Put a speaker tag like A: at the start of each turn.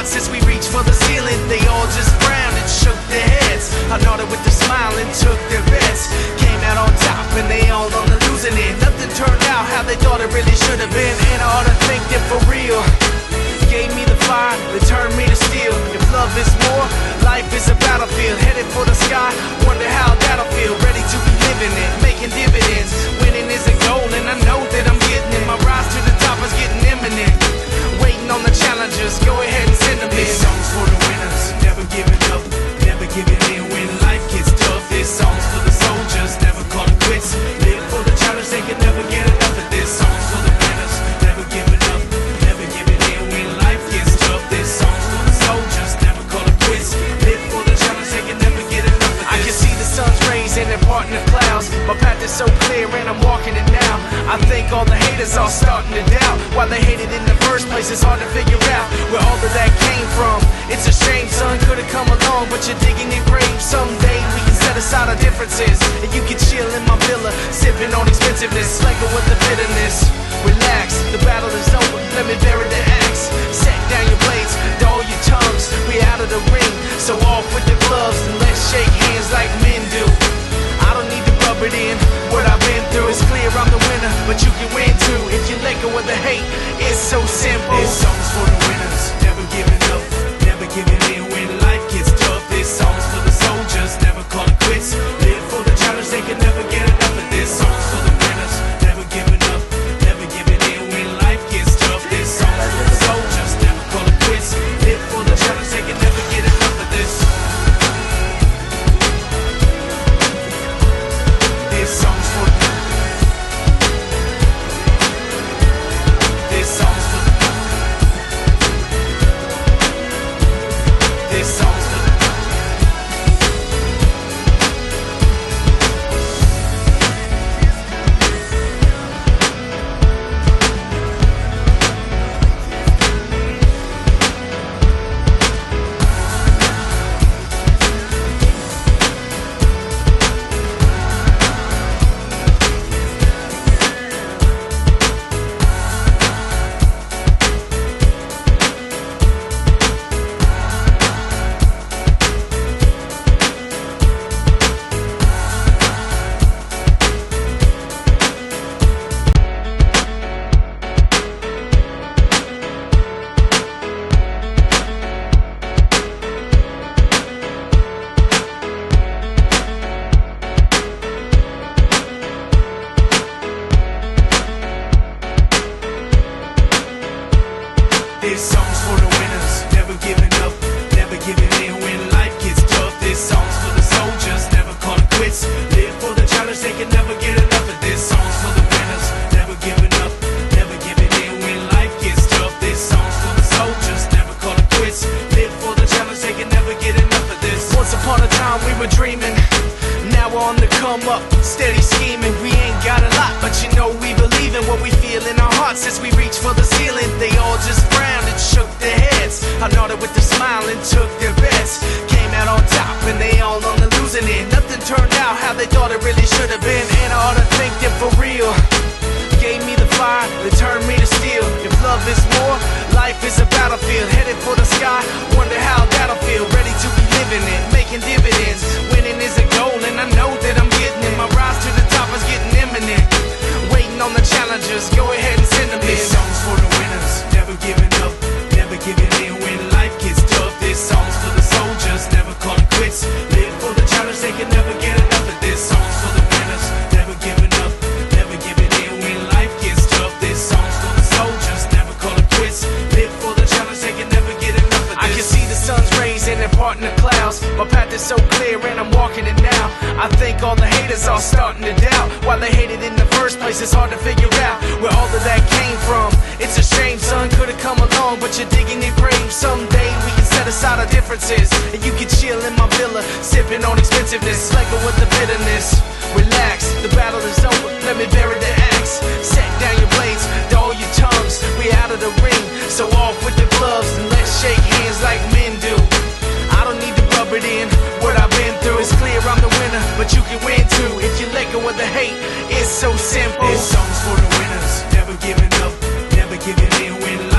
A: hearts as we reached for the ceiling. They all just frowned and shook their heads. I nodded with a smile and took their bets. Came out on top and they all on the losing end. Nothing turned out how they thought it really should have been. And I ought to think that for real. Gave me the fire, they turned me to steel. If love is war, life is a battlefield. Headed for the sky, wonder how that'll feel. Ready to be living it, making dividends. Winning is a goal and I know that I'm getting it. My rise to the top is getting imminent. Waiting on the challengers, go ahead and send them in. This song's for the winners, never giving up, never giving in when life gets tough. This song's for the soldiers, never calling quits. Live for the challenge, they can never get enough of this. Song's for the winners, never giving up, never giving in when life gets tough. This song's for the soldiers, never calling quits. Live for the challenge, they can never get enough of this. I can see the sun's rays and they're parting the clouds. My path is so clear and I'm walking it now. I think all the haters are starting to doubt why they hated in the first place. It's hard to figure out where all of that came from. It's a shame, son, could've come along, but you're digging your grave. Someday we can set aside our differences, and you can chill in my villa, sipping on expensiveness, slacking with the bitterness. Relax, the battle is over, let me bury the axe. Set down your blades, dull your tongues. We out of the ring, so off with the gloves and let's shake hands like men do. I don't need to rub it in, what I've been through is clear, I'm the winner, but you can win too if you let go of the hate. It's so simple. This song's for the winners, never giving up, never giving in when life gets tough. This song's for the soldiers, never calling quits. Live for the challenge, they can never get enough of this. Song's for the winners, never giving up, never giving in when life gets tough. This song's for the soldiers, never calling quits. Live for the challenge, they can never get enough of this. This song's for this song's for this song's for this song's for the winners, never giving up, never giving in when life gets tough. This song's for the soldiers, never calling quits. Live for the challenge, they can never get enough of this. Song's for the winners, never giving up, never giving in when life gets tough. This song's for the soldiers, never calling quits. Live for the challenge, they can never get enough of this. Once upon a time we were dreaming, now we're on the come up, steady scheming. We ain't got a lot, but you know we believe in what we feel in our hearts as we reach for the ceiling. They all just frowned and shook their heads. I nodded with a smile and took their bets. Came out on top and they all on the losing end. Nothing turned out how they thought it really should have been. And I ought to think that for real. Gave me the fire, they turned me to steel. If love is war, life is a battlefield. Headed for the sky, wonder how that'll feel. Ready to be living it, making dividends. Winning is a goal and I know that I'm getting it. My rise to the top is getting imminent. Waiting on the challengers, go ahead and send them in. This song's for the winners, never giving up, never giving in when life gets tough. This song's for the soldiers, never calling quits. Live for the challenge, they can never get enough of this. Song's for the winners, never giving up, never giving in when life gets tough. This song's for the soldiers, never calling quits. Live for the challenge, they can never get enough of this. I can see the sun's rays and they're parting the clouds. My path is so clear and I'm walking it now. I think all the haters are starting to doubt why they hated in the first place. It's hard to figure out where all of that came from. It's a shame, son, could've come along, but you're digging your grave. Someday we can set aside our differences, and you can chill in my villa, sipping on expensiveness, slacking with the bitterness. Relax, the battle is over, let me bury the axe. Set down your blades, dull your tongues. We out of the ring, so off with the gloves and let's shake hands like men do. I don't need to rub it in, what I've been through is clear, I'm the winner, but you can win too if you let go of the hate. It's so simple. This song's for the winners, never giving up, never giving in when